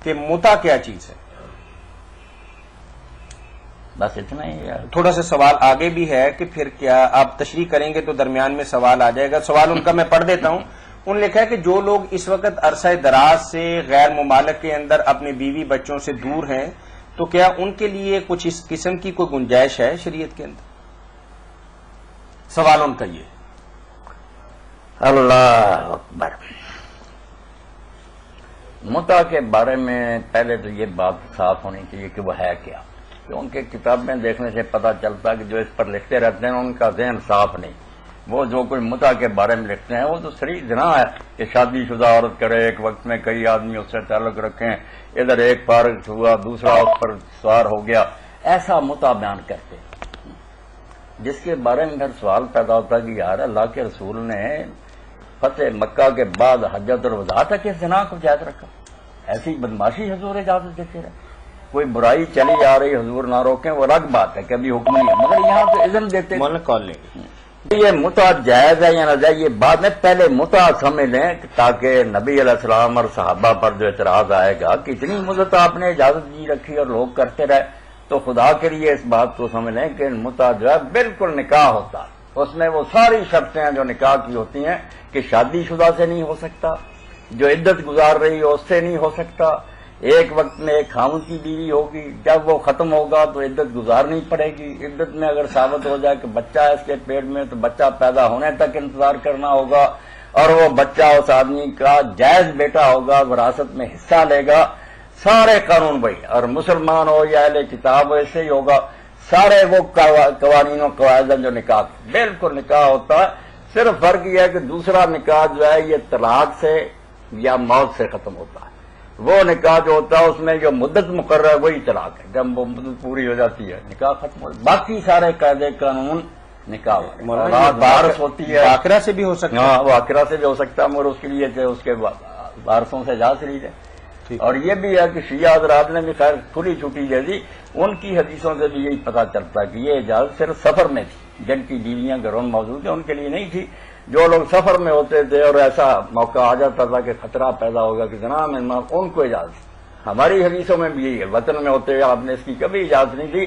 کہ متع کیا چیز ہے؟ بس اتنا ہی ہے. تھوڑا سا سوال آگے بھی ہے کہ پھر کیا آپ تشریح کریں گے تو درمیان میں سوال آ جائے گا. سوال ان کا میں پڑھ دیتا ہوں. انہوں نے لکھا ہے کہ جو لوگ اس وقت عرصہ دراز سے غیر ممالک کے اندر اپنے بیوی بچوں سے دور ہیں تو کیا ان کے لیے کچھ اس قسم کی کوئی گنجائش ہے شریعت کے اندر؟ سوال ان کا یہ. اللہ اکبر. متع کے بارے میں پہلے تو یہ بات صاف ہونی چاہیے کہ وہ ہے کیا، کہ ان کے کتاب میں دیکھنے سے پتہ چلتا ہے کہ جو اس پر لکھتے رہتے ہیں ان کا ذہن صاف نہیں. وہ جو کوئی متع کے بارے میں لکھتے ہیں وہ تو صریح زنا ہے کہ شادی شدہ عورت کرے، ایک وقت میں کئی آدمی اس سے تعلق رکھیں، ادھر ایک فارغ ہوا دوسرا اس پر سوار ہو گیا، ایسا متع بیان کرتے ہیں. جس کے بارے میں پھر سوال پیدا ہوتا ہے کہ یار اللہ کے رسول نے فتح مکہ کے بعد حجۃ الوداع تک اس زنا کو جائز رکھا. ایسی بدماشی حضور اجازت دیتے رہے. کوئی برائی چلی آ رہی حضور نہ روکیں وہ الگ بات ہے کہ ابھی حکم نہیں ہے، مگر یہاں تو اذن دیتے مولانا کال لیں گے. یہ متع جائز ہے یا نہ جائز یہ بعد میں پہلے متع سمجھ لیں تاکہ نبی علیہ السلام اور صحابہ پر جو اعتراض آئے گا کہ اتنی مدت آپ نے اجازت دی رکھی اور لوگ کرتے رہے، تو خدا کے لیے اس بات کو سمجھ لیں کہ متع جو ہے بالکل نکاح ہوتا ہے. اس میں وہ ساری شرطیں جو نکاح کی ہوتی ہیں کہ شادی شدہ سے نہیں ہو سکتا، جو عدت گزار رہی ہو اس سے نہیں ہو سکتا، ایک وقت میں ایک خاوند کی بیوی ہوگی، جب وہ ختم ہوگا تو عدت گزارنی پڑے گی. عدت میں اگر ثابت ہو جائے کہ بچہ ہے اس کے پیٹ میں تو بچہ پیدا ہونے تک انتظار کرنا ہوگا، اور وہ بچہ اس آدمی کا جائز بیٹا ہوگا، وراثت میں حصہ لے گا. سارے قانون وہی، اور مسلمان ہو یا اہل کتاب ہو ایسے ہی ہوگا. سارے وہ قوانین و قواعد جو نکاح بالکل نکاح ہوتا ہے. صرف فرق یہ ہے کہ دوسرا نکاح جو ہے یہ طلاق سے یا موت سے ختم ہوتا ہے. وہ نکاح جو ہوتا ہے اس میں جو مدت مقرر ہے وہی طلاق ہے، جب وہ مدت پوری ہو جاتی ہے نکاح ختم ہو. باقی سارے قاعدے قانون نکاح وارث ہوتی ہے. باقرہ سے بھی ہو سکتا ہے. ہاں وہ عاقرہ سے بھی ہو سکتا ہے، مگر اس کے لیے اس کے وارثوں سے اجازت لی جائے. اور یہ بھی ہے کہ شیعہ حضرات نے بھی خیر کھلی چھٹی دے دی. ان کی حدیثوں سے بھی یہی پتہ چلتا ہے کہ یہ اجازت صرف سفر میں تھی. جن کی بیویاں گھروں میں موجود ہیں ان کے لیے نہیں تھی. جو لوگ سفر میں ہوتے تھے اور ایسا موقع آ جاتا تھا کہ خطرہ پیدا ہوگا کہ جناب ان کو اجازت. ہماری حدیثوں میں بھی یہی ہے، وطن میں ہوتے ہوئے آپ نے اس کی کبھی اجازت نہیں دی.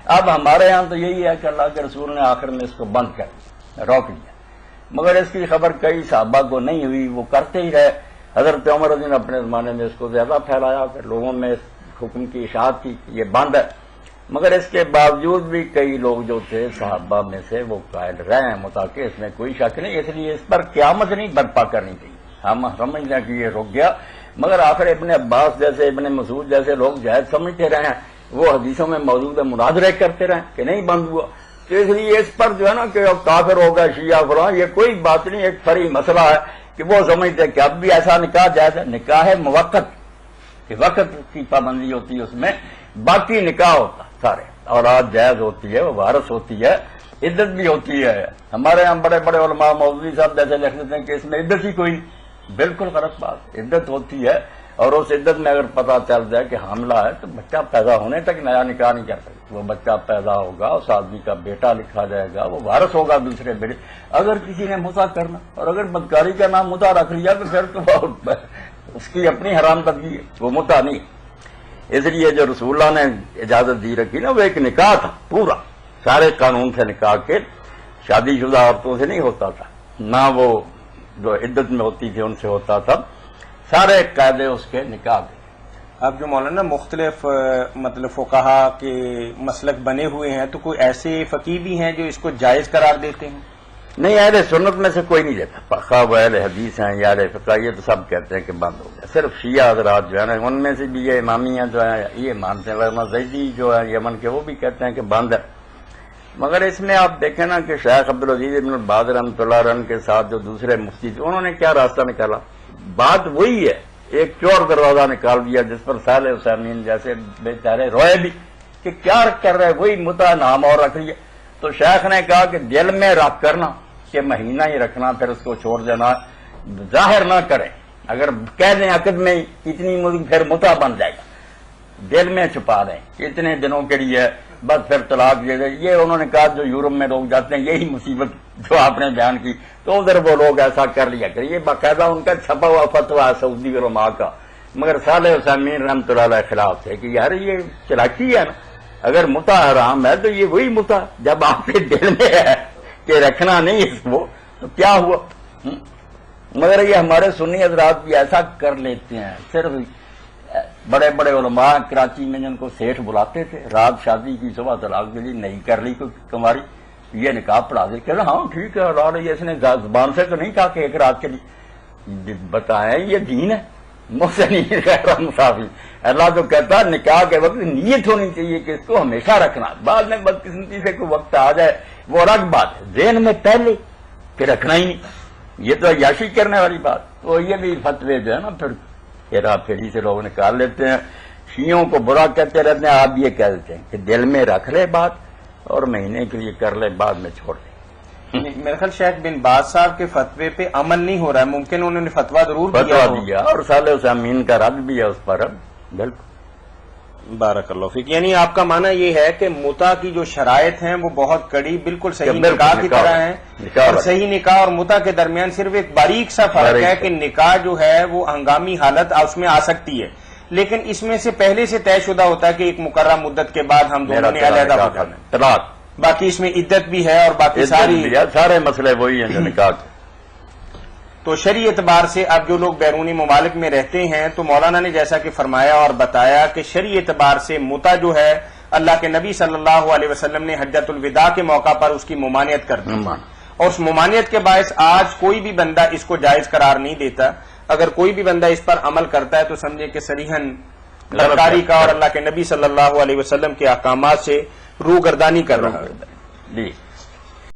اب ہمارے ہاں تو یہی ہے کہ اللہ کے رسول نے آخر میں اس کو بند کر دیا، روک لیا. مگر اس کی خبر کئی صحابہ کو نہیں ہوئی، وہ کرتے ہی رہے. حضرت عمر رضی اللہ عنہ اپنے زمانے میں اس کو زیادہ پھیلایا، پھر لوگوں میں اس حکم کی اشاعت کی کہ یہ بند ہے. مگر اس کے باوجود بھی کئی لوگ جو تھے صحابہ میں سے وہ قائل رہے ہیں متع کے، اس میں کوئی شک نہیں. اس لیے اس پر قیامت نہیں برپا کرنی چاہیے. ہم سمجھتے ہیں کہ یہ رک گیا، مگر آخر ابن عباس جیسے ابن مسعود جیسے لوگ جائز سمجھتے رہے ہیں، وہ حدیثوں میں موجود ہے مناظرے کرتے رہے کہ نہیں بند ہوا. تو اس لیے اس پر جو ہے نا کہ کافر ہوگا شیعہ فلاں، یہ کوئی بات نہیں. ایک فرعی مسئلہ ہے کہ وہ سمجھتے کہ اب بھی ایسا نکاح جائز ہے. نکاح ہے موقت کہ وقت کی پابندی ہوتی ہے اس میں، باقی نکاح ہوتا سارے. اولاد جائز ہوتی ہے، وہ وارث ہوتی ہے، عدت بھی ہوتی ہے. ہمارے یہاں بڑے بڑے علماء مولوی صاحب جیسے لکھ دیتے ہیں کہ اس میں عدت ہی کوئی. بالکل غلط بات. عدت ہوتی ہے، اور اس عدت میں اگر پتہ چل جائے کہ حاملہ ہے تو بچہ پیدا ہونے تک نیا نکاح نہیں کر سکتے. وہ بچہ پیدا ہوگا، اس آدمی کا بیٹا لکھا جائے گا، وہ وارث ہوگا دوسرے بیٹے. اگر کسی نے متع کرنا اور اگر بدکاری کا نام متع رکھ لیا تو پھر تو اس کی اپنی حرام بدگی ہے، وہ متع نہیں. اس لیے جو رسول اللہ نے اجازت دی رکھی نا وہ ایک نکاح تھا پورا، سارے قانون تھے نکاح کے. شادی شدہ عورتوں سے نہیں ہوتا تھا، نہ وہ جو عدت میں ہوتی تھی ان سے ہوتا تھا. سارے قاعدے اس کے نکاح کے. اب جو مولانا مختلف مطلب فقہا کے مسلک بنے ہوئے ہیں، تو کوئی ایسے فقیہ بھی ہیں جو اس کو جائز قرار دیتے ہیں؟ نہیں، اہل سنت میں سے کوئی نہیں دیتا. خواہ وہ اہل حدیث ہیں یا اہل فقہ، یہ تو سب کہتے ہیں کہ بند ہو گیا. صرف شیعہ حضرات جو ہے نا ان میں سے بھی یہ امامیہ جو ہے یہ مانتے ہیں. ورنہ زیدی جو ہے یمن کے وہ بھی کہتے ہیں کہ بند ہے. مگر اس میں آپ دیکھیں نا کہ شیخ عبدالعزیز ابن باز رحمۃ اللہ علیہ کے ساتھ جو دوسرے مفتی تھے انہوں نے کیا راستہ نکالا. بات وہی ہے، ایک چور دروازہ نکال دیا جس پر صالح حسین جیسے بیچارے روئے بھی کہ کیا کر رہے، وہی متع نام اور رکھ لیا. تو شیخ نے کہا کہ دل میں رکھ کرنا کہ مہینہ ہی رکھنا پھر اس کو چھوڑ دینا، ظاہر نہ کریں. اگر کہہ دیں عقد میں اتنی مدت پھر متع بن جائے گا، دل میں چھپا دیں اتنے دنوں کے لیے بس پھر طلاق دے دیں. یہ انہوں نے کہا جو یورپ میں لوگ جاتے ہیں یہی مصیبت جو آپ نے بیان کی، تو ادھر وہ لوگ ایسا کر لیا کہ یہ باقاعدہ ان کا چھپا ہوا فتویٰ ہے سعودی علماء کا. مگر صالح عثیمین رحمۃ اللہ علیہ خلاف تھے کہ یار یہ چلاکی ہے نا، اگر متا حرام ہے تو یہ وہی متا جب آپ کے دل میں ہے کہ رکھنا نہیں اس کو تو کیا ہوا؟ مگر یہ ہمارے سنی حضرات بھی ایسا کر لیتے ہیں، صرف بڑے بڑے علماء کراچی میں جن کو سیٹھ بلاتے تھے، رات شادی کی صبح طلاق کے لیے نہیں کر لی کوئی کماری، یہ نکاح پڑھا دے کہ ہاں ٹھیک ہے اللہ نے اس نے زبان سے تو نہیں کہا کہ ایک رات کے لیے بتائیں یہ دین ہے، محسنین غیر مسافر۔ اللہ تو کہتا ہے نکاح کے وقت نیت ہونی چاہیے کہ اس کو ہمیشہ رکھنا، بعد میں بدقسمتی سے کوئی وقت آ جائے وہ الگ بات ہے، ذہن میں پہلے کہ رکھنا ہی نہیں، یہ تو عیاشی کرنے والی بات۔ تو یہ بھی فتوے جو ہے نا پھر ہیرا پھیری سے لوگ نکال لیتے ہیں، شیعوں کو برا کہتے رہتے ہیں، آپ یہ کہہ دیتے ہیں کہ دل میں رکھ لے بات اور مہینے کے لیے کر لے، بعد میں چھوڑ دے۔ میرے خیال شیخ بن باز صاحب کے فتوے پہ عمل نہیں ہو رہا ہے، ممکن انہوں نے فتویٰ ضرور فتویٰ دیا اور صالح عثیمین کا رد بھی ہے اس پر اب بالکل۔ بارک اللہ فیک، یعنی آپ کا معنی یہ ہے کہ متا کی جو شرائط ہیں وہ بہت کڑی، بالکل صحیح بالکل نکاح کی نکاح طرح ہیں، نکاح اور ہے۔ صحیح نکاح اور متا کے درمیان صرف ایک باریک سا فرق باریک ہے سا۔ کہ نکاح جو ہے وہ ہنگامی حالت اس میں آ سکتی ہے، لیکن اس میں سے پہلے سے طے شدہ ہوتا ہے کہ ایک مقررہ مدت کے بعد ہم دونوں نے علیحدہ ہو جانا ہے، طلاق باقی اس میں عدت بھی ہے اور باقی سارے مسئلے وہی ہیں جو نکاح کے۔ تو شرعی اعتبار سے اب جو لوگ بیرونی ممالک میں رہتے ہیں تو مولانا نے جیسا کہ فرمایا اور بتایا کہ شرعی اعتبار سے متا جو ہے اللہ کے نبی صلی اللہ علیہ وسلم نے حجۃ الوداع کے موقع پر اس کی ممانعت کر دی، اور اس ممانعت کے باعث آج کوئی بھی بندہ اس کو جائز قرار نہیں دیتا۔ اگر کوئی بھی بندہ اس پر عمل کرتا ہے تو سمجھے کہ صریحاً بدکاری کا اور اللہ کے نبی صلی اللہ علیہ وسلم کے احکامات سے روگردانی کر رہا ہے۔ جی